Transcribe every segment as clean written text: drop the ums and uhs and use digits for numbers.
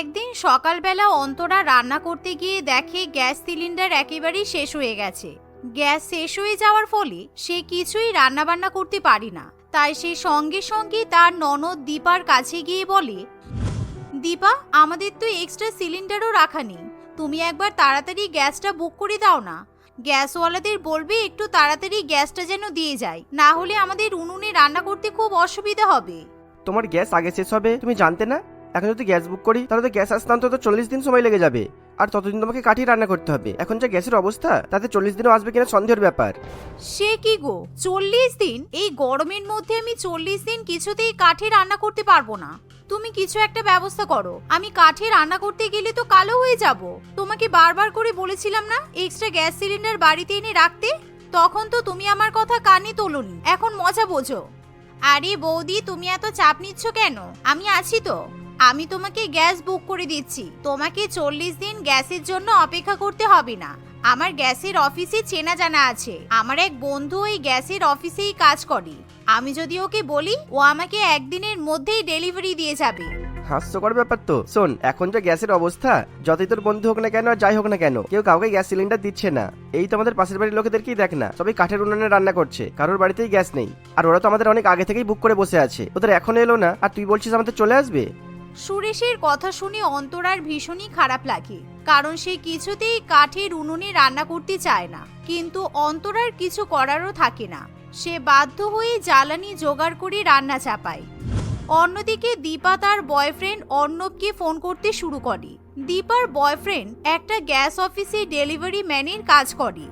একদিন সকালবেলা অন্তরা রান্না করতে গিয়ে দেখে গ্যাস সিলিন্ডার একেবারেই শেষ হয়ে গেছে। গ্যাস শেষ হয়ে যাওয়ার ফলে সে কিছুই রান্না বান্না করতে পারি না। তাই সে সঙ্গে সঙ্গে তার ননদ দীপার কাছে গিয়ে বলে, দীপা, আমাদের তো এক্সট্রা সিলিন্ডারও রাখা নেই, তুমি একবার তাড়াতাড়ি গ্যাসটা বুক করে দাও না। গ্যাসওয়ালাদের বলবে একটু তাড়াতাড়ি গ্যাসটা যেন দিয়ে যায়, না হলে আমাদের উনুনে রান্না করতে খুব অসুবিধা হবে। তোমার গ্যাস আগে শেষ হবে তুমি জানতে না? এখন যদি গ্যাস বুক করি তাহলে তো গ্যাস আসতে অন্তত 40 দিন সময় লেগে যাবে, আর ততদিন তোমাকে কাঠিয়ে রান্না করতে হবে। এখন যা গ্যাসের অবস্থা তাতে 40 দিনও আসবে কিনা সন্দেহের ব্যাপার। সে কি গো, 40 দিন? এই গরমের মধ্যে আমি 40 দিন কিছুতেই কাঠে রান্না করতে পারবো না। তুমি কিছু একটা ব্যবস্থা করো, আমি কাঠে রান্না করতে গেলে তো কালো হয়ে যাব। তোমাকে বারবার করে বলেছিলাম না এক্সট্রা গ্যাস সিলিন্ডার বাড়িতে এনে রাখতে, তখন তো তুমি আমার কথা কানে তোলনি, এখন মজা বোঝো। আরে বৌদি, তুমি এত চাপ নিচ্ছ কেন? আমি আছি তো, আমি তোমাকে গ্যাস বুক করে দিচ্ছি। তোমাকে 40 দিন গ্যাসের জন্য অপেক্ষা করতে হবে না। আমার গ্যাসের অফিসে চেনা জানা আছে, আমার এক বন্ধু ওই গ্যাসের অফিসেই কাজ করে। আমি যদি ওকে বলি, ও আমাকে একদিনের মধ্যেই ডেলিভারি দিয়ে যাবে। হাস্যকর ব্যাপার তো। শোন, এখন যা গ্যাসের অবস্থা, যতই তোর বন্ধু হোক না কেন আর যাই হোক না কেন, কেউ কাউকে গ্যাস সিলিন্ডার দিচ্ছে না। এই তো আমাদের পাশের বাড়ির লোকেদেরকেই দেখ না, সবাই কাঠের উনুনে রান্না করছে, কারোর বাড়িতেই গ্যাস নেই। আর ওরা তো আমাদের অনেক আগে থেকেই বুক করে বসে আছে, ওদের এখনো এলো না, আর তুই বলছিস আমাদের চলে আসবে। সুরেশের কথা শুনে অন্তরার ভীষণই খারাপ লাগে, কারণ সে কিছুতেই কাঠের উনুনে রান্না করতে চায় না। কিন্তু অন্তরার কিছু করারও থাকে না, সে বাধ্য হয়ে জ্বালানি জোগাড় করে রান্না চাপায়। অন্যদিকে দীপা তার বয়ফ্রেন্ড অর্ণবকে ফোন করতে শুরু করে। দীপার বয়ফ্রেন্ড একটা গ্যাস অফিসে ডেলিভারি ম্যানের কাজ করে।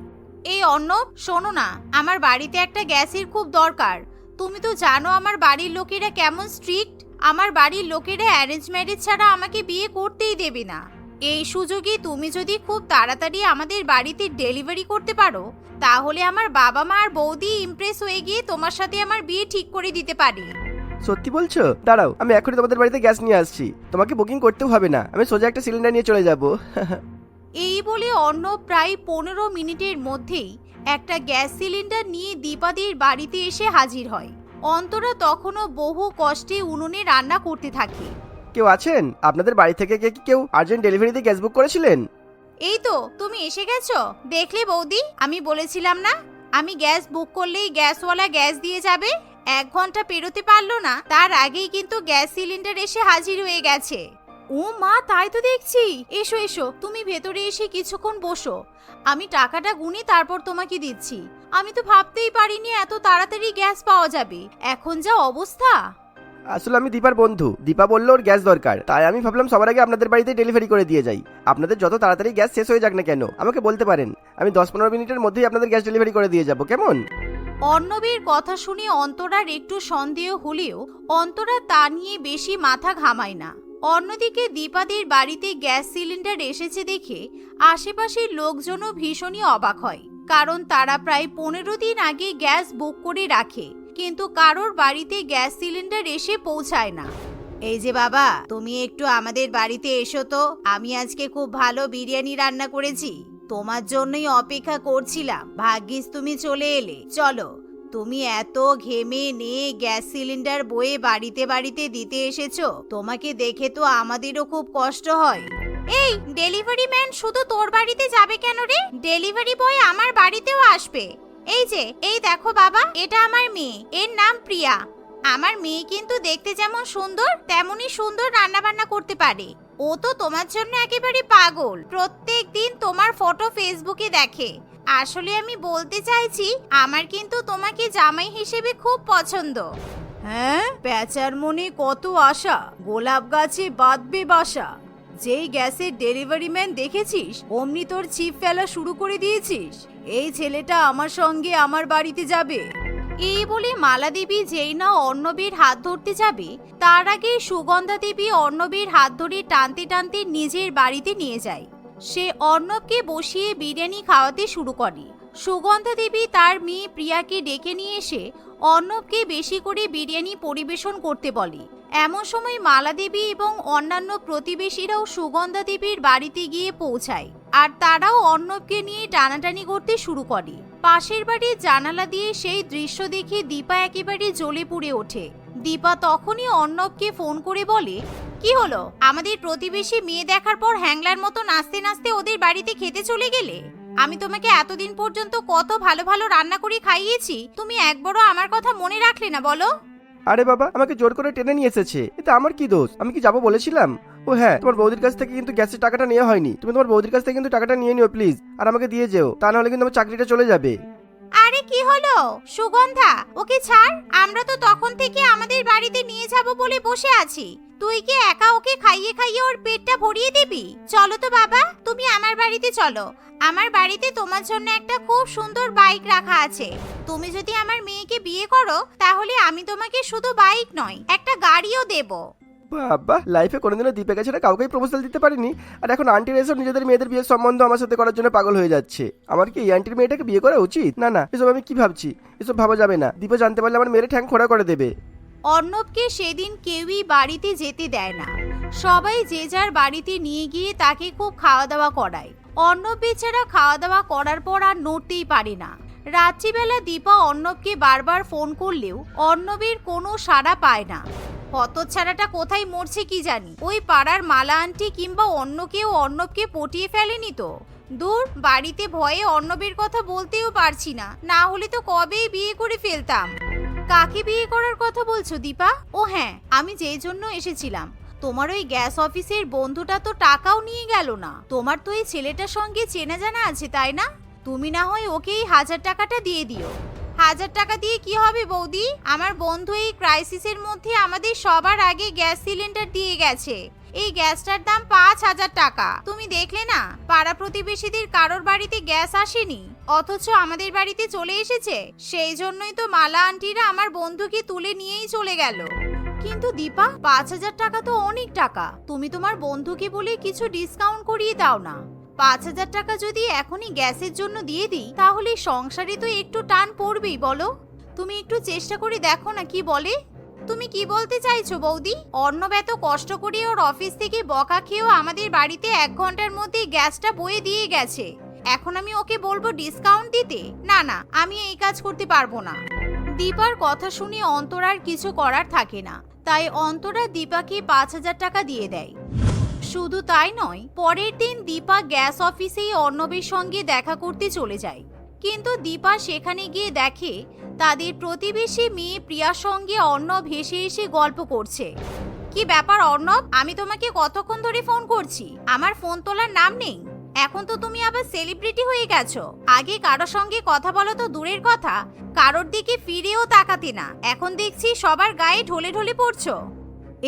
এই অর্ণব, শোনো না, আমার বাড়িতে একটা গ্যাসের খুব দরকার। তুমি তো জানো আমার বাড়ির লোকেরা কেমন স্ট্রিক্ট। আমার বাড়ির লোকেরা অ্যারেঞ্জ ম্যারেজ ছাড়া আমাকে বিয়ে করতেই দেবে না। এই সুযোগে তুমি যদি খুব তাড়াতাড়ি আমাদের বাড়িতে ডেলিভারি করতে পারো, তাহলে আমার বাবা মা আর বৌদি ইমপ্রেস হয়ে গিয়ে তোমার সাথে আমার বিয়ে ঠিক করে দিতে পারে। সত্যি বলছো? দাঁড়াও, আমি এখনই তোমাদের বাড়িতে গ্যাস নিয়ে আসছি, তোমাকে বুকিং করতেও হবে না, আমি সোজা একটা সিলিন্ডার নিয়ে চলে যাব। এই বলে অর্ণব প্রায় 15 মিনিটের মধ্যেই একটা গ্যাস সিলিন্ডার নিয়ে দীপাদির বাড়িতে এসে হাজির হয়। অন্তরা তখনও বহু কষ্টে উনুনে রান্না করতে থাকে। কেউ আছেন? আপনাদের বাড়ি থেকে কেউ আর্জেন্ট ডেলিভারিতে গ্যাস বুক করেছিলেন? এই তো তুমি এসে গেছো, দেখলে বৌদি, আমি বলেছিলাম না আমি গ্যাস বুক করলেই গ্যাসওয়ালা গ্যাস দিয়ে যাবে। 1 ঘন্টা পেরোতে পারলো না, তার আগেই কিন্তু গ্যাস সিলিন্ডার এসে হাজির হয়ে গেছে। ও মা, তাই তো দেখছি। এসো এসো, তুমি ভেতরে এসে কিছুক্ষণ বসো, আমি টাকাটা গুনে তারপর তোমাকে দিচ্ছি। আমি তো ভাবতেই পারিনি এত তাড়াতাড়ি গ্যাস পাওয়া যাবে, এখন যা অবস্থা। আসলে আমি দীপার বন্ধু, দীপা বললো ওর গ্যাস দরকার, তাই আমি ভাবলাম সবার আগে আপনাদের বাড়িতে ডেলিভারি করে দিয়ে যাই। আপনাদের যত তাড়াতাড়ি গ্যাস শেষ হয়ে যাক না কেন, আমাকে বলতে পারেন, আমি 10-15 মিনিটের মধ্যেই আপনাদের গ্যাস ডেলিভারি করে দিয়ে যাব, কেমন? অর্ণবের কথা শুনে অন্তরার একটু সন্দেহ হলেও অন্তরা তা নিয়ে বেশি মাথা ঘামায় না। অন্যদিকে দীপাদের বাড়িতে গ্যাস সিলিন্ডার এসেছে দেখে আশেপাশের লোকজনও ভীষণই অবাক হয়, কারণ তারা প্রায় 15 দিন আগে গ্যাস বুক করে রাখে, কিন্তু কারোর বাড়িতে গ্যাস সিলিন্ডার এসে পৌঁছায় না। এই যে বাবা, তুমি একটু আমাদের বাড়িতে এসো তো, আমি আজকে খুব ভালো বিরিয়ানি রান্না করেছি, তোমার জন্যই অপেক্ষা করছিলাম, ভাগ্যিস তুমি চলে এলে। চলো, তুমি এত ঘেমে নিয়ে গ্যাস সিলিন্ডার বয়ে বাড়িতে বাড়িতে দিতে এসেছো, তোমাকে দেখে তো আমাদেরও খুব কষ্ট হয়। এই ডেলিভারি ম্যান শুধু তোর বাড়িতে যাবে কেন রে? ডেলিভারি বয় আমার বাড়িতেও আসবে। এই যে, এই দেখো বাবা, এটা আমার মেয়ে, এর নাম প্রিয়া। আমার মেয়ে কিন্তু দেখতে যেমন সুন্দর তেমনই সুন্দর রান্না বান্না করতে পারে। ও তো তোমার জন্য একেবারে পাগল, প্রত্যেক দিন তোমার ফটো ফেসবুকে দেখে। আসলে আমি বলতে চাইছি, আমার কিন্তু তোমাকে জামাই হিসেবে খুব পছন্দ। হ্যাঁ, পেঁচার মনে কত আশা, গোলাপ গাছে বাঁধবে বাসা। যেই গ্যাসের ডেলিভারি ম্যান দেখেছিস, অমনি তোর ছিপ ফেলা শুরু করে দিয়েছিস। এই ছেলেটা আমার সঙ্গে আমার বাড়িতে যাবে। এই বলে মালা দেবী যেই না অর্ণবের হাত ধরতে যাবে, তার আগে সুগন্ধা দেবী অর্ণবের হাত ধরে টানতে টানতে নিজের বাড়িতে নিয়ে যায়। সে অর্ণবকে বসিয়ে বিরিয়ানি খাওয়াতে শুরু করে। সুগন্ধা দেবী তার মেয়ে প্রিয়াকে ডেকে নিয়ে এসে অর্ণবকে বেশি করে বিরিয়ানি পরিবেশন করতে বলে। এমন সময় মালা দেবী এবং অন্যান্য প্রতিবেশীরাও সুগন্ধা দেবীর বাড়িতে গিয়ে পৌঁছায়, আর তারাও অর্ণবকে নিয়ে টানাটানি করতে শুরু করে। পাশের বাড়ির জানালা দিয়ে সেই দৃশ্য দেখে দীপা একেবারে জ্বলে পুড়ে ওঠে। দীপা তখনই অর্ণবকে ফোন করে বলে, কি হলো, আমাদের প্রতিবেশী মেয়ে দেখার পর হ্যাংলার মতো নাচতে নাচতে ওদের বাড়িতে খেতে চলে গেলে? আমি তোমাকে এতদিন পর্যন্ত কত ভালো ভালো রান্না করে খাইয়েছি, তুমি একবারও আমার কথা মনে রাখলে না বলো? আরে বাবা, আমাকে জোর করে টেনে নিয়ে এসেছে, এতে আমার কি দোষ? আমি কি যাবো বলেছিলাম? ও হ্যাঁ, তোমার বৌদির কাছ থেকে কিন্তু গ্যাসের টাকাটা নেওয়া হয়নি। তুমি তোমার বৌদির কাছ থেকে কিন্তু টাকাটা নিয়ে নিও প্লিজ, আর আমাকে দিয়ে যেও, তা নাহলে কিন্তু আমার চাকরিটা চলে যাবে। আরে কি হলো সুগন্ধা, ওকে ছাড়। আমরা তো তখন থেকে আমাদের বাড়িতে নিয়ে যাব বলে বসে আছি। তুই কি একা ওকে খাইয়ে খাইয়ে ওর পেটটা ভরিয়ে দিবি? চলো তো বাবা, তুমি আমার বাড়িতে চলো। আমার বাড়িতে তোমার জন্য একটা খুব সুন্দর বাইক রাখা আছে। তুমি যদি আমার মেয়েকে বিয়ে করো তাহলে আমি তোমাকে শুধু বাইক নয়, একটা গাড়িও দেব। বাবা, লাইফে কোনোদিনও দীপিকা ছাড়া কাউকেই প্রপোজাল দিতে পারিনি, আর এখন আন্টির এসব নিজেদের মেয়েদের বিয়ের সম্বন্ধ আমার সাথে করার জন্য পাগল হয়ে যাচ্ছে। আমার কি এই আন্টির মেয়েটাকে বিয়ে করা উচিত? না না, এসব আমি কি ভাবছি, এসব ভাবা যাবে না। দীপা জানতে পারলে আমার মেয়ের ঠ্যাং খোঁড়া করে দেবে। অর্ণবকে সেদিন কেউই বাড়িতে যেতে দেয় না। সবাই যে যার বাড়িতে নিয়ে গিয়ে তাকে খুব খাওয়া দাওয়া করায়। অর্ণব বেচারা খাওয়া দাওয়া করার পর আর নড়তেই পারে না। রাত্রিবেলা দীপা অর্ণবকে বারবার ফোন করলেও অর্ণবের কোনো সাড়া পায় না। হতচ্ছাড়াটা কোথায় মরছে কি জানি, ওই পাড়ার মালা আন্টি কিংবা অন্য কেউ অর্ণবকে পটিয়ে ফেলেনি তো? দূর, বাড়িতে ভয়ে অর্ণবের কথা বলতেও পারছি না, না হলে তো কবেই বিয়ে করে ফেলতাম। কাকে বিয়ে করার কথা বলছো দীপা? ও হ্যাঁ, আমি যেই জন্য এসেছিলাম। তোমার ওই গ্যাস অফিসের বন্ধুটা তো টাকাও নিয়ে গেল না। তোমার তো এই ছেলেটার সঙ্গে চেনা জানা আছে তাই না? তুমি না হয় ওকেই 1000 টাকাটা দিয়ে দিও। 1000 টাকা দিয়ে কি হবে বৌদি? আমার বন্ধু এই ক্রাইসিসের মধ্যে আমাদের সবার আগে গ্যাস সিলিন্ডার দিয়ে গেছে। এই গ্যাসটার দাম 5000 টাকা। তুমি দেখলে না, পাড়া প্রতিবেশীদের কারোর বাড়িতে গ্যাস আসেনি, অথচ আমাদের বাড়িতে চলে এসেছে। সেই জন্যই তো মালা আন্টিরা আমার বন্ধুকে তুলে নিয়েই চলে গেল। কিন্তু দীপা, 5000 টাকা তো অনেক টাকা। তুমি তোমার বন্ধুকে বলে কিছু ডিসকাউন্ট করিয়ে দাও না। 5000 টাকা যদি এখনই গ্যাসের জন্য দিয়ে দিই তাহলে সংসারে তো একটু টান পড়বেই বলো। তুমি একটু চেষ্টা করে দেখো না কি বলে। তুমি কি বলতে চাইছো বৌদি? অর্ণব এত কষ্ট করে ওর অফিস থেকে বকা খেয়েও আমাদের বাড়িতে 1 ঘন্টার মধ্যে গ্যাসটা বয়ে দিয়ে গেছে। এখন আমি ওকে বলবো ডিসকাউন্ট দিতে? না না, আমি এই কাজ করতে পারবো না। দীপার কথা শুনে অন্তরার কিছু করার থাকে না, তাই অন্তরা দীপাকে 5000 টাকা দিয়ে দেয়। শুধু তাই নয়, পরের দিন দীপা গ্যাস অফিসেই অর্ণবের সঙ্গে দেখা করতে চলে যায়। কিন্তু দীপা সেখানে গিয়ে দেখে তাদের প্রতিবেশী মেয়ে প্রিয়ার সঙ্গে অর্ণব হেসে হেসে গল্প করছে। কি ব্যাপার অর্ণব, আমি তোমাকে কতক্ষণ ধরে ফোন করছি, আমার ফোন তোলার নাম নেই। এখন তো তুমি আবার সেলিব্রিটি হয়ে গেছো। আগে কারোর সঙ্গে কথা বলো তো দূরের কথা, কারোর দিকে ফিরেও তাকাতে না। এখন দেখছি সবার গায়ে ঢলে ঢলে পড়ছো।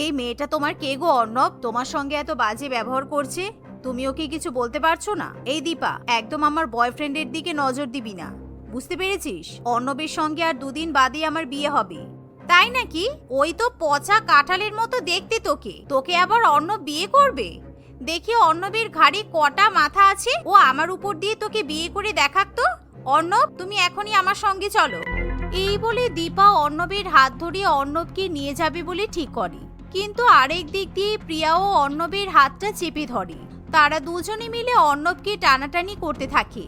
এই মেয়েটা তোমার কে গো অর্ণব? তোমার সঙ্গে এত বাজে ব্যবহার করছে, তুমি ওকে কিছু বলতে পারছো না? এই দীপা, একদম আমার বয়ফ্রেন্ডের দিকে নজর দিবি না, বুঝতে পেরেছিস? অর্ণবের সঙ্গে আর 2 দিন বাদে আমার বিয়ে হবে। তাই নাকি? ওই তো পচা কাঁঠালের মতো দেখতে তোকে, তোকে আবার অর্ণব বিয়ে করবে? দেখি অর্ণবের ঘাড়ে কটা মাথা আছে, ও আমার উপর দিয়ে তোকে বিয়ে করে দেখাক তো। অর্ণব, তুমি এখনই আমার সঙ্গে চলো। এই বলে দীপা অর্ণবের হাত ধরে অর্ণবকে নিয়ে যাবে বলে ঠিক করে। কিন্তু আরেক দিক দিয়ে প্রিয়াও অর্ণবের হাতটা চেপে ধরে। তারা দুজনে মিলে অর্ণবকে টানাটানি করতে থাকে।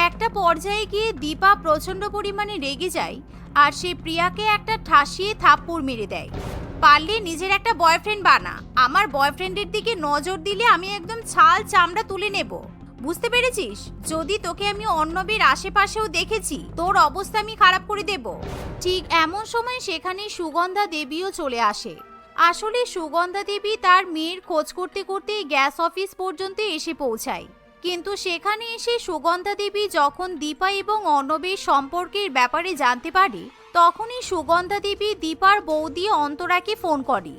একটা পর্যায়ে গিয়ে দীপা প্রচন্ড পরিমাণে রেগে যায় আর সে প্রিয়াকে একটা ঠাসিয়ে থাপ্পড় মেরে দেয়। পারলে নিজের একটা বয়ফ্রেন্ড বানা, আমার বয়ফ্রেন্ডের দিকে নজর দিলে আমি একদম ছাল চামড়া তুলে নেব, বুঝতে পেরেছিস? যদি তোকে আমি অর্ণবের আশেপাশেও দেখেছি, তোর অবস্থা আমি খারাপ করে দেব। ঠিক এমন সময় সেখানে সুগন্ধা দেবীও চলে আসে। আসলে সুগন্ধা দেবী তার মেয়ের খোঁজ করতে করতে গ্যাস অফিস পর্যন্ত এসে পৌঁছায়। কিন্তু সেখানে এসে সুগন্ধা দেবী যখন দীপা এবং অর্ণবের সম্পর্কের ব্যাপারে জানতে পারে, তখনই সুগন্ধা দেবী দীপার বৌদি অন্তরাকে ফোন করে।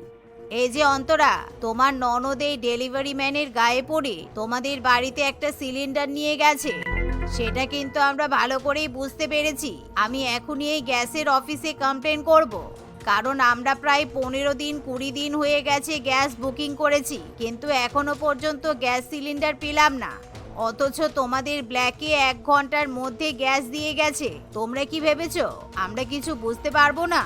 এই যে অন্তরা, তোমার ননদ এই ডেলিভারি ম্যানের গায়ে পড়ে তোমাদের বাড়িতে একটা সিলিন্ডার নিয়ে গেছে। সেটা কিন্তু আমরা ভালো করেই বুঝতে পেরেছি। আমি এখনই এই গ্যাসের অফিসে কমপ্লেন করব, কারণ আমরা প্রায় 15 দিন 20 দিন হয়ে গেছে গ্যাস বুকিং করেছি, কিন্তু এখনো পর্যন্ত গ্যাস সিলিন্ডার পেলাম না। অথচ তোমাদের ব্ল্যাকে 1 ঘন্টার মধ্যে গ্যাস দিয়ে গেছে। তোমরা কি ভেবেছো আমরা কিছু বুঝতে পারবো না?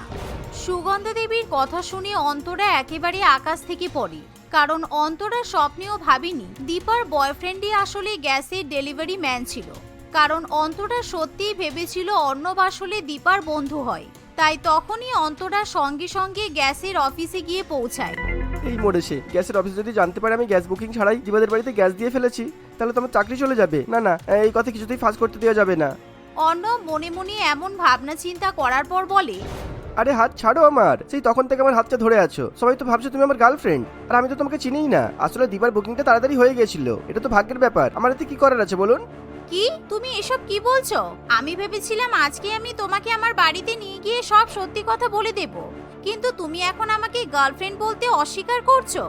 সুগন্ধা দেবীর কথা শুনে অন্তরা একেবারে আকাশ থেকে পড়ে, কারণ অন্তরা স্বপ্নেও ভাবেনি দীপার বয়ফ্রেন্ডই আসলে গ্যাসের ডেলিভারি ম্যান ছিল। কারণ অন্তরা সত্যিই ভেবেছিল অর্ণব আসলে দীপার বন্ধু হয়, তাই তখনই অন্তরা সঙ্গে সঙ্গে গ্যাসের অফিসে গিয়ে পৌঁছায়। এই মরেছে, গ্যাসের অফিস যদি জানতে পারে আমি গ্যাস বুকিং ছাড়াই দিবাদের বাড়িতে গ্যাস দিয়ে ফেলেছি, তাহলে তো আমার চাকরি চলে যাবে। না না, এই কথা কিছুতেই ফাঁস করতে দেওয়া যাবে না। অর্ণব মনে মনে এমন ভাবনা চিন্তা করার পর বলে, আরে হাত ছাড়ো আমার, সেই তখন থেকে আমার হাতটা ধরে আছো। সবাই তো ভাবছো তুমি আমার গার্লফ্রেন্ড, আর আমি তো তোমাকে চিনিই না। আসলে দিবার বুকিংটা তাড়াতাড়ি হয়ে গেছিল, এটা তো ভাগ্যের ব্যাপার। আমার এতে কি করার আছে বলুন? কি তুমি এসব কি বলছো? আমি ভেবেছিলাম আজকে আমি তোমাকে আমার বাড়িতে নিয়ে গিয়ে সব সত্যি কথা বলে দেব, কিন্তু তুমি এখন আমাকে গার্লফ্রেন্ড বলতে অস্বীকার করছো।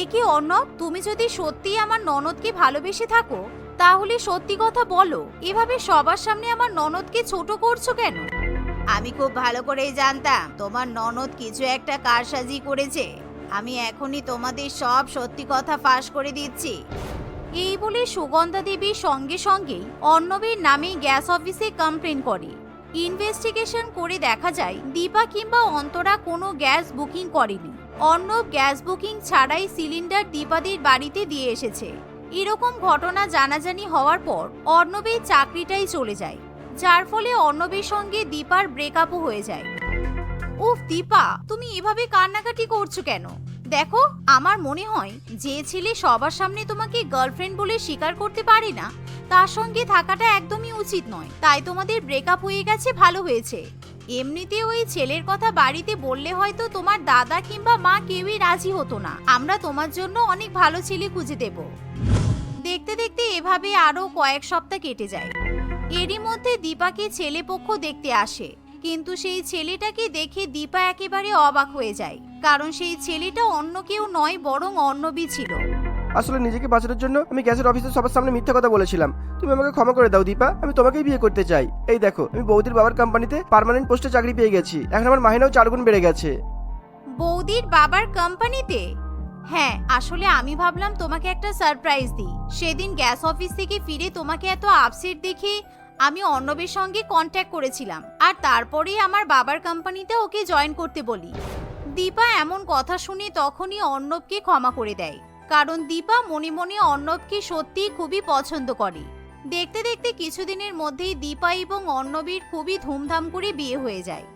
এ কি অর্ণব, তুমি যদি সত্যি আমার ননদকে ভালোবেসে থাকো তাহলে সত্যি কথা বলো, এভাবে সবার সামনে আমার ননদকে ছোট করছো কেন? আমি খুব ভালো করেই জানতাম তোমার ননদ কিছু একটা কারসাজি করেছে। আমি এখনই তোমাদের সব সত্যি কথা ফাঁস করে দিচ্ছি। এই বলে সুগন্ধা দেবী সঙ্গে সঙ্গেই অর্ণবের নামে গ্যাস অফিসে কমপ্লেন করে। ইনভেস্টিগেশন করে দেখা যায় দীপা কিংবা অন্তরা কোনো গ্যাস বুকিং করেনি। অর্ণব গ্যাস বুকিং ছাড়াই সিলিন্ডার দীপাদের বাড়িতে দিয়ে এসেছে। এরকম ঘটনা জানাজানি হওয়ার পর অর্ণবের চাকরিটাই চলে যায়, যার ফলে অর্ণবের সঙ্গে দীপার ব্রেকআপও হয়ে যায়। উফ দীপা, তুমি এভাবে কান্নাকাটি করছো কেন? দেখো, আমার মনে হয় যে ছেলে সবার সামনে তোমাকে গার্লফ্রেন্ড বলে স্বীকার করতে পারে না তার সঙ্গে থাকাটা একদমই উচিত নয়। তাই তোমাদের ব্রেকআপ হয়ে গেছে, ভালো হয়েছে। এমনিতে ওই ছেলের কথা বাড়িতে বললে হয়তো তোমার দাদা কিংবা মা কেউই রাজি হতো না। আমরা তোমার জন্য অনেক ভালো ছেলে খুঁজে দেব। দেখতে দেখতে এভাবে আরো কয়েক সপ্তাহ কেটে যায়। এরই মধ্যে দীপাকে ছেলেপক্ষ দেখতে আসে, কিন্তু সেই ছেলেটাকে দেখে দীপা একেবারে অবাক হয়ে যায়, কারণ সেই ছেলেটা অন্য কেউ নয় বরং অর্ণবই ছিল। আসলে নিজেকে বাঁচানোর জন্য আমি গ্যাসের অফিসে সবার সামনে মিথ্যা কথা বলেছিলাম। তুমি আমাকে ক্ষমা করে দাও দীপা, আমি তোমাকেই বিয়ে করতে চাই। এই দেখো, আমি বৌদির বাবার কোম্পানিতে পার্মানেন্ট পোস্টে চাকরি পেয়ে গেছি। এখন আমার মাহিনাও 4 গুণ বেড়ে গেছে। বৌদির বাবার কোম্পানিতে? হ্যাঁ, আসলে আমি ভাবলাম তোমাকে একটা সারপ্রাইজ দিই। সেদিন গ্যাস অফিস থেকে ফিরে তোমাকে এত আপসেট দেখে আমি অর্ণবের সঙ্গে কন্ট্যাক্ট করেছিলাম, আর তারপরেই আমার বাবার কোম্পানিতে ওকে জয়েন করতে বলি। দীপা এমন কথা শুনে তখনই অর্ণবকে ক্ষমা করে দেয়, কারণ দীপা মনে মনে অর্ণবকে সত্যিই খুবই পছন্দ করে। দেখতে দেখতে কিছুদিনের মধ্যেই দীপা এবং অর্ণবের খুবই ধুমধাম করে বিয়ে হয়ে যায়।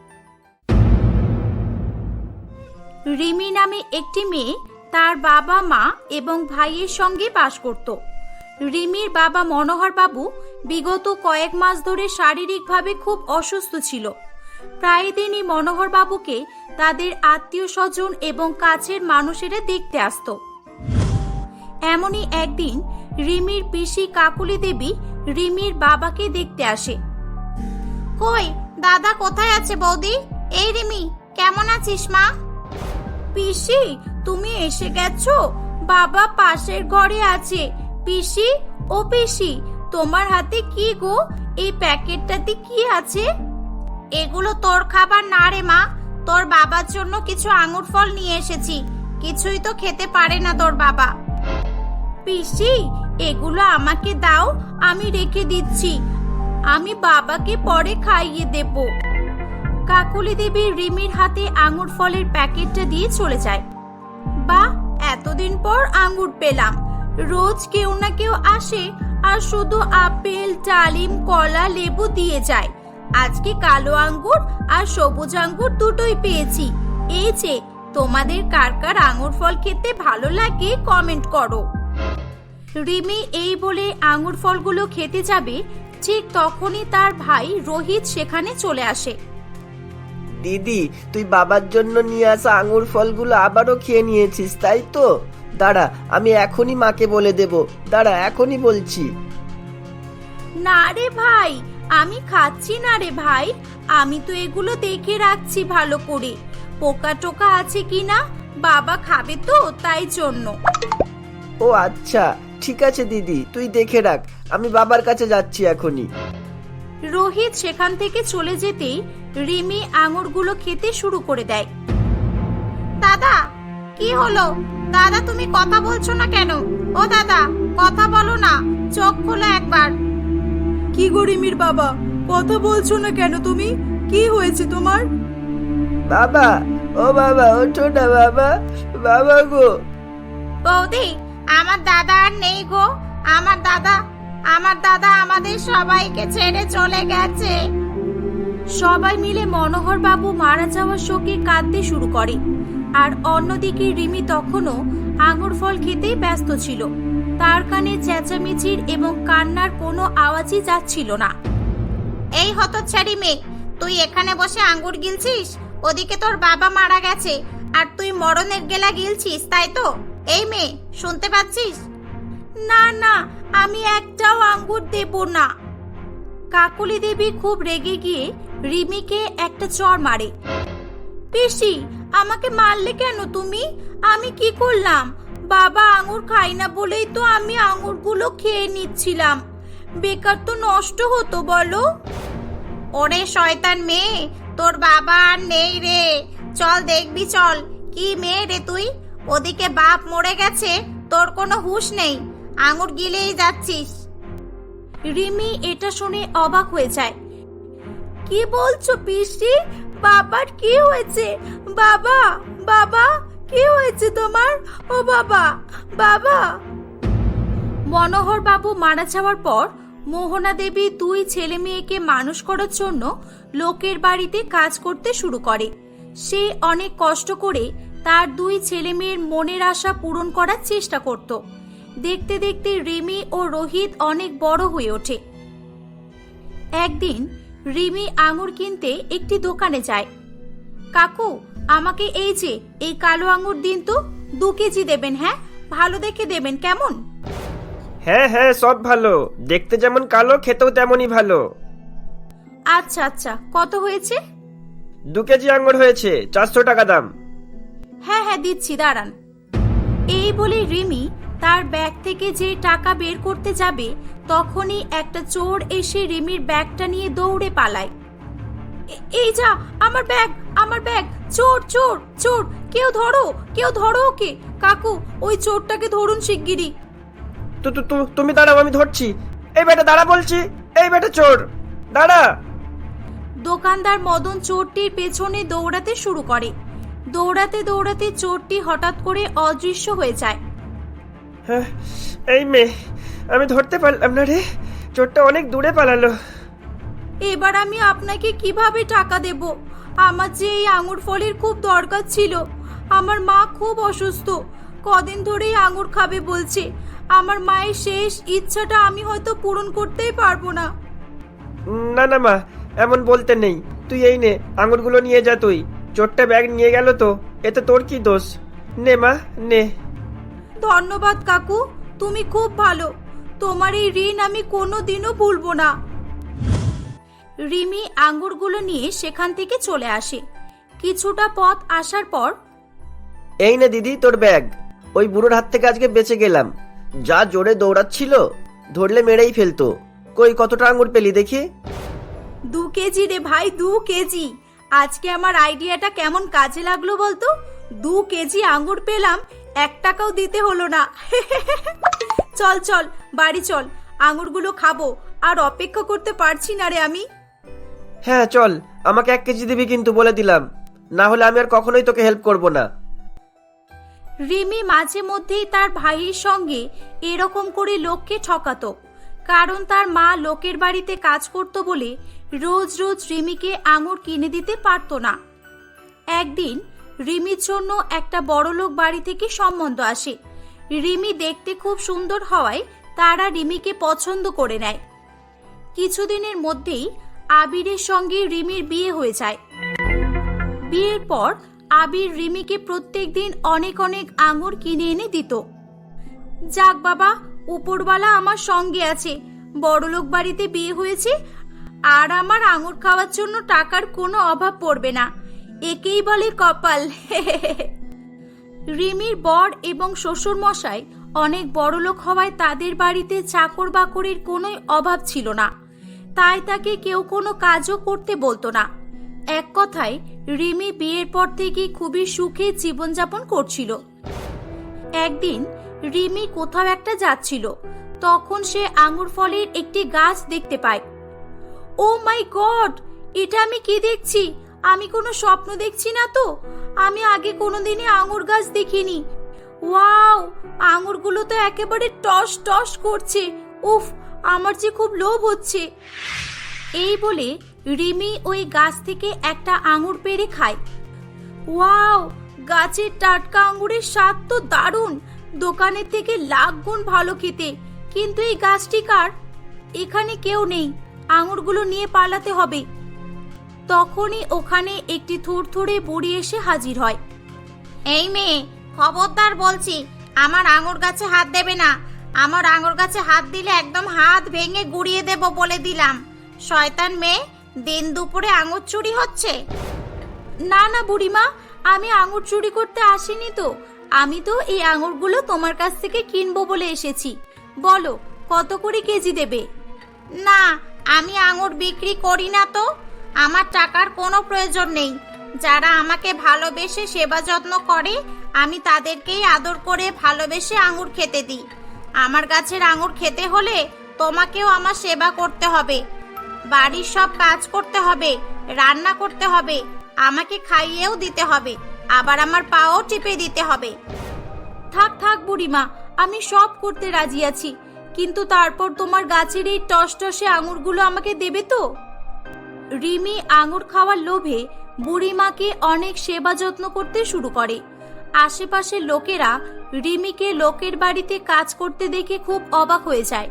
রিমি নামে একটি মেয়ে তার বাবা মা এবং ভাইয়ের সঙ্গে বাস করত। রিমির বাবা মনোহর বাবু বিগত কয়েক মাস ধরে শারীরিকভাবে খুব অসুস্থ ছিল। প্রায় দিনই মনোহর বাবুকে তাদের আত্মীয় স্বজন এবং কাছের মানুষেরা দেখতে আসতো। এমনই একদিন রিমির পিসি কাকুলি দেবী রিমির বাবাকে দেখতে আসে। কই দাদা কোথায় আছে বৌদি? এই রিমি, কেমন আছিস মা? পিসি, তুমি এসে গেছো? বাবা পাশের ঘরে আছে। পিসি, ও পিসি, তোমার হাতে কি গো? এই প্যাকেটটাতে কি আছে? এগুলো তোর খাবার না রে মা, তোর বাবার জন্য কিছু আঙুর ফল নিয়ে এসেছি। কিছুই তো খেতে পারে না তোর বাবা। পিসি, এগুলো আমাকে দাও, আমি রেখে দিচ্ছি। আমি বাবাকে পরে খাইয়ে দেব। কাকুলি দেবী রিমির হাতে আঙুর ফলের প্যাকেটটা দিয়ে চলে যায়। বাহ, এতদিন পর আঙুর পেলাম। রোজ কেউ না কেউ আসে আর শুধু আপেল, ডালিম, কলা, লেবু দিয়ে যায়। আজকে কালো আঙ্গুর আর সবুজ আঙ্গুর দুটোই পেয়েছি। এই যে, তোমাদের কার কার আঙুর ফল খেতে ভালো লাগে কমেন্ট করো। রিমি এই বলে আঙুর ফলগুলো খেতে যাবে, ঠিক তখনই তার ভাই রোহিত সেখানে চলে আসে। দিদি, তুই বাবার জন্য নিয়ে আসা আঙুর ফলগুলো আবারও খেয়ে নিয়েছিস, তাই তো? দাঁড়া, আমি এখনই মাকে বলে দেব। দাঁড়া, এখনই বলছি। না রে ভাই, আমি খাচ্ছি না রে ভাই। আমি তো এগুলো দেখে রাখছি ভালো করে, পোকা টোকা আছে কিনা। বাবা খাবে তো, তাই জন্য। ও আচ্ছা, ঠিক আছে দিদি, তুই দেখে রাখ। আমি বাবার কাছে যাচ্ছি এখনই। রোহিত সেখান থেকে চলে যেতেই রিমি আঙুরগুলো খেতে শুরু করে দেয়। দাদা, কি হলো? দাদা, তুমি কথা বলছো না কেন? ও দাদা, কথা বলো না, চোখ খোলো একবার। কি গো রিমির বাবা, কথা বলছো না কেন তুমি? কি হয়েছে তোমার? বাবা, ও বাবা, ওঠো না বাবা। বাবা গো। বৌদি, আমার দাদা আর নেই গো। আমার দাদা আমাদের সবাইকে ছেড়ে চলে গেছে। সবাই মিলে মনোহর বাবু মারা যাওয়ার শোকে কাঁদতে শুরু করে। আর অন্যদিকে রিমি তখনও আঙুর ফল খেতেই ব্যস্ত ছিল। তার কানে চেঁচামেচির এবং কান্নার কোনো আওয়াজই যাচ্ছিল না। এই হতচ্ছাড়ি মেয়ে, তুই এখানে বসে আঙ্গুর গিলছিস? ওদিকে তোর বাবা মারা গেছে আর তুই মরণের গেলা গিলছিস, তাই তো? এই মেয়ে, শুনতে পাচ্ছিস? না না, আমি একটাও আঙ্গুর দেব না। কাকুলি দেবী খুব রেগে গিয়ে রিমিকে একটা চড় মারে। পিসি, আমাকে মারলে কেন তুমি? আমি কি করলাম? বাবা আঙ্গুর খাই না বলেই তো আমি আঙ্গুরগুলো খেয়ে নিচ্ছিলাম। বেকার তো নষ্ট হতো বলো। ওরে শয়তান মেয়ে, তোর বাবা আর নেই রে। চল দেখবি, চল। কি মেয়ে রে তুই? ওদিকে বাপ মরে গেছে, তোর কোনো হুঁশ নেই, আঙ্গুর গিলেই যাচ্ছিস। রিমি এটা শুনে অবাক হয়ে যায়। কি বলছো পিসি? বাবার কি হয়েছে? বাবা, বাবা, কি হয়েছে তোমার? ও বাবা, বাবা। মনোহর বাবু মারা যাওয়ার পর মোহনা দেবী দুই ছেলে মেয়েকে মানুষ করার জন্য লোকের বাড়িতে কাজ করতে শুরু করে। সে অনেক কষ্ট করে তার দুই ছেলে মেয়ের মনের আশা পূরণ করার চেষ্টা করত। দেখতে দেখতে রিমি ও রোহিত অনেক বড় হয়ে ওঠে। একদিন রিমি আঙুর কিনতে একটি দোকানে যায়। কাকু, আমাকে এই কালো আঙুর দিন তো, 2 কেজি দেবেন। হ্যাঁ, ভালো দেখে দেবেন, কেমন? হ্যাঁ হ্যাঁ, সব ভালো, দেখতে যেমন কালো খেতেও তেমনই ভালো। আচ্ছা আচ্ছা, কত হয়েছে? 2 কেজি আঙ্গুর হয়েছে, 400 টাকা দাম। হ্যাঁ হ্যাঁ, দিচ্ছি, দাঁড়ান। এই বলে রিমি তার ব্যাগ থেকে যে টাকা বের করতে যাবে তখনই একটা চোর এসে রিমির ব্যাগটা নিয়ে দৌড়ে পালায়। এই যা, আমার ব্যাগ, আমার ব্যাগ! চোর চোর চোর! কেউ ধরো, কেউ ধরো ওকে! কাকু, ওই চোরটাকে ধরুন শিগগিরই। তুমি দাঁড়াও, আমি ধরছি। এই বেটা দাঁড়া বলছি, এই বেটা চোর দাঁড়া। দোকানদার মদন চোরটির পেছনে দৌড়াতে শুরু করে। দৌড়াতে দৌড়াতে চোরটি হঠাৎ করে অদৃশ্য হয়ে যায়। হ্যাঁ, এই মেয়ে, আমি ধরতে পারলাম না রে, চোরটা অনেক দূরে পালালো। এবার আমি আপনাকে কিভাবে টাকা দেব? আমার যে এই আঙুর ফলের খুব দরকার ছিল। আমার মা খুব অসুস্থ, কদিন ধরেই আঙুর খাবে বলছে। আমার মায়ের শেষ ইচ্ছাটা আমি হয়তো পূরণ করতেই পারবো না। না না মা, এমন বলতে নেই। তুই এই নে, আঙুরগুলো নিয়ে যা। তুই, চোরটা ব্যাগ নিয়ে গেল তো, এতে তোর কি দোষ? নে মা, নে। ধন্যবাদ কাকু, তুমি খুব ভালো। তোমার এই ঋণ আমি কোনোদিনও ভুলবো না। রিমি আঙ্গুরগুলো নিয়ে সেখান থেকে চলে আসে। কিছুটা পথ আসার পর, এই নে দিদি তোর ব্যাগ। ওই বুড়োর হাত থেকে আজকে বেঁচে গেলাম। যা জোরে দৌড়াচ্ছিল, ধরলে মেরেই ফেলতো। কই, কতটা আঙ্গুর পেলি দেখি? 2 কেজি রে ভাই, 2 কেজি। আজকে আমার আইডিয়াটা কেমন কাজে লাগলো বলতো? 2 কেজি আঙ্গুর পেলাম, 1 টাকাও দিতে হলো না। চল চল, বাড়ি চল, আঙ্গুরগুলো খাবো। আর অপেক্ষা করতে পারছি না রে আমি। হ্যাঁ চল, আমাকে 1 কেজি দিবি কিন্তু, বলে দিলাম। না হলে আমি আর কখনোই তোকে হেল্প করব না। রিমি মাঝে মধ্যেই তার ভাইয়ের সঙ্গে এরকম করে লোককে ঠকাতো, কারণ তার মা লোকের বাড়িতে কাজ করত বলে রোজ রোজ রিমিকে আঙুর কিনে দিতে পারতো না। একদিন রিমির জন্য একটা বড়লোক বাড়ি থেকে সম্বন্ধ আসে। রিমি দেখতে খুব সুন্দর হওয়ায় তারা রিমিকে পছন্দ করে নেয়। কিছুদিনের মধ্যেই আবিরের সঙ্গে রিমির বিয়ে হয়ে যায়। বিয়ের পর আবির রিমিকে প্রত্যেকদিন অনেক অনেক আঙুর কিনে এনে দিত। যাক বাবা, উপরওয়ালা আমার সঙ্গে আছে। বড়লোক বাড়িতে বিয়ে হয়েছে আর আমার আঙুর খাওয়ার জন্য টাকার কোনো অভাব পড়বে না। একেই বলে কপাল। রিমির বর এবং শ্বশুর মশাই অনেক বড়লোক হওয়ায় তাদের বাড়িতে চাকর বাকরের কোনো অভাব ছিল না, তাই তাকে কেউ কোনো কাজও করতে বলতো না। এক কথায় রিমি বিয়ের পর থেকে খুবই সুখে জীবনযাপন করছিল। একদিন রিমি কোথাও একটা যাচ্ছিল, তখন সে আঙুর ফলের একটি গাছ দেখতে পায়। ও মাই গড, এটা আমি কি দেখছি? আমি কোনো স্বপ্ন দেখছি না তো? আমি আগে কোনোদিনই আঙুর গাছ দেখিনি। ওয়াও, আঙুরগুলো তো একেবারে টস টস করছে। উফ, আমার যে খুব লোভ হচ্ছে। এই বলে রিমি ওই গাছ থেকে একটা আঙুর পেড়ে খায়। ওয়াও, গাছের টাটকা আঙুরের স্বাদ তো দারুণ, দোকানের থেকে লাখ গুণ ভালো খেতে। কিন্তু এই গাছটি কার? এখানে কেউ নেই, আঙুরগুলো নিয়ে পালাতে হবে। তখনই ওখানে একটি থুরথুরে বুড়ি এসে হাজির হয়। এই মেয়ে, খবরদার বলছি, আমার আঙুর গাছে হাত দেবে না। আমার আঙুর গাছে হাত দিলে একদম হাত ভেঙে গুড়িয়ে দেব বলে দিলাম। শয়তান মেয়ে, দিন দুপুরে আঙুর চুরি হচ্ছে। না না বুড়িমা, আমি আঙুর চুরি করতে আসিনি তো। আমি তো এই আঙুরগুলো তোমার কাছ থেকে কিনবো বলে এসেছি। বলো, কত করে কেজি দেবে? না, আমি আঙুর বিক্রি করি না তো। আমার টাকার কোনো প্রয়োজন নেই। যারা আমাকে ভালোবেসে সেবা যত্ন করে, আমি তাদেরকেই আদর করে ভালোবেসে আঙুর খেতে দিই। আমার গাছের আঙুর খেতে হলে তোমাকেও আমার সেবা করতে হবে, বাড়ির সব কাজ করতে হবে, রান্না করতে হবে, আমাকে খাইয়েও দিতে হবে, আবার আমার পাও টিপে দিতে হবে। থাক থাক বুড়িমা, আমি সব করতে রাজি আছি, কিন্তু তারপর তোমার গাছের এই টসটসে আঙুরগুলো আমাকে দেবে তো? রিমি আঙুর খাওয়ার লোভে বুড়িমাকে অনেক সেবা যত্ন করতে শুরু করে। আশেপাশের লোকেরা রিমিকে লোকের বাড়িতে কাজ করতে দেখে খুব অবাক হয়ে যায়,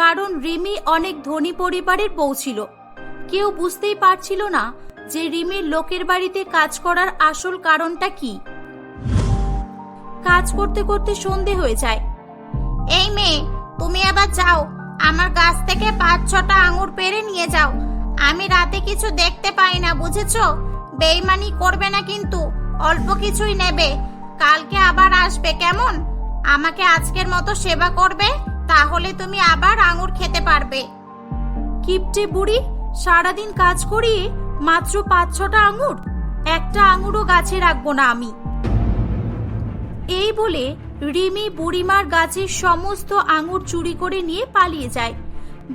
কারণ রিমি অনেক ধনী পরিবারের বউ ছিল। কেউ বুঝতেই পারছিল না যে রিমির লোকের বাড়িতে কাজ করার আসল কারণটা কি। কাজ করতে করতে সন্ধে হয়ে যায়। এই মেয়ে, তুমি আবার যাও, আমার গাছ থেকে 5-6টা আঙুর পেড়ে নিয়ে যাও। আমি রাতে কিছু দেখতে পাই না, বুঝেছো? বেইমানি করবে না কিন্তু, অল্প কিছুই নেবে। কালকে আবার আসবে, কেমন? আমাকে আজকের মতো সেবা করবে, তাহলে তুমি আবার আঙুর খেতে পারবে। কিপটে বুড়ি, সারাদিন কাজ করিয়ে মাত্র 5-6টা আঙুর? একটা আঙুরও গাছে রাখবো না আমি। এই বলে রিমি বুড়িমার গাছের সমস্ত আঙুর চুরি করে নিয়ে পালিয়ে যায়।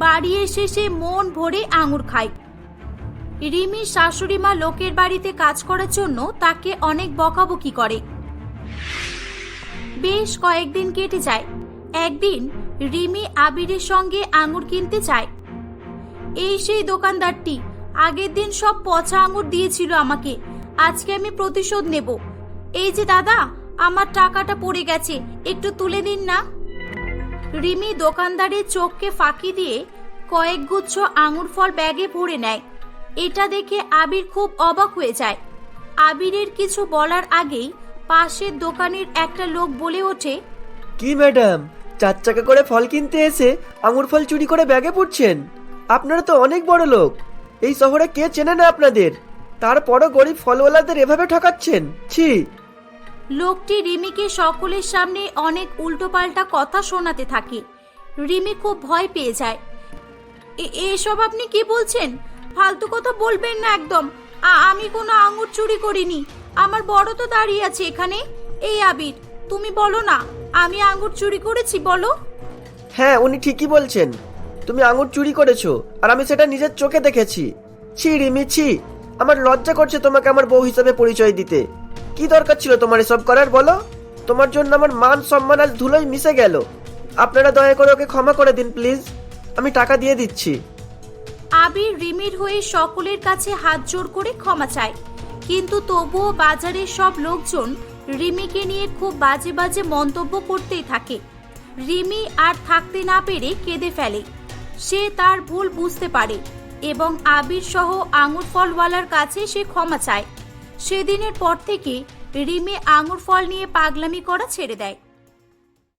বাড়ি এসে সে মন ভরে আঙুর খায়। রিমির শাশুড়ি মা লোকের বাড়িতে কাজ করার জন্য তাকে অনেক বকাবকি করে। বেশ কয়েকদিন কেটে যায়। একদিন রিমি আবিরের সঙ্গে আঙুর কিনতে যায়। এই সেই দোকানদারটি আগের দিন সব পচা আঙুর দিয়েছিল আমাকে, আজকে আমি প্রতিশোধ নেব। এই যে দাদা, আমার টাকাটা পড়ে গেছে, একটু তুলে দিন না। রিমি দোকানদারের চোখকে ফাঁকি দিয়ে কয়েক গুচ্ছ আঙুর ফল ব্যাগে ভরে নেয়। এটা দেখে আবির খুব অবাক হয়ে যায়। আবিরের কিছু বলার আগেই পাশের দোকানের একটা লোক বলে ওঠে, কি ম্যাডাম, 4 চাকা করে ফল কিনতে এসে আঙুর ফল চুরি করে ব্যাগে পুড়ছেন? আপনারা তো অনেক বড় লোক, এই শহরে কে চেনে না আপনাদের, তারপরও গরিব ফলওয়ালাদের এভাবে ঠকাচ্ছেন? ছি! লোকটি রিমিকে সকলের সামনে অনেক উল্টোপাল্টা কথা শোনাতে থাকে। রিমি খুব ভয় পেয়ে যায়। এসব আপনি কি বলছেন? ফালতু কথা বলবেন না একদম। আমি কোনো আঙুর চুরি করিনি, আমার বড় তো দাঁড়িয়ে আছে এখানে। এই আবির, তুমি বলো না, আমি আঙুর চুরি করেছি, বলো। হ্যাঁ, উনি ঠিকই বলছেন, তুমি আঙুর চুরি করেছো, আর আমি সেটা নিজের চোখে দেখেছি। ছি রিমি, ছি! আমার লজ্জা করছে তোমাকে আমার বউ হিসেবে পরিচয় দিতে। কি দরকার ছিল তোমার এসব করার, বলো? তোমার জন্য আমার মান সম্মান আজ ধুলোয় মিশে গেল। আপনারা দয়া করে ওকে ক্ষমা করে দিন প্লিজ, আমি টাকা দিয়ে দিচ্ছি। আবির রিমির হয়ে সকলের কাছে হাত জোড় করে ক্ষমা চায়, কিন্তু তবুও বাজারের সব লোকজন রিমিকে নিয়ে খুব বাজে বাজে মন্তব্য করতেই থাকে। রিমি আর থাকতে না পেরে কেঁদে ফেলে। সে তার ভুল বুঝতে পারে এবং আবির সহ আঙুর ফলওয়ালার কাছে সে ক্ষমা চায়। সেদিনের পর থেকে রিমি আঙুর ফল নিয়ে পাগলামি করা ছেড়ে দেয়।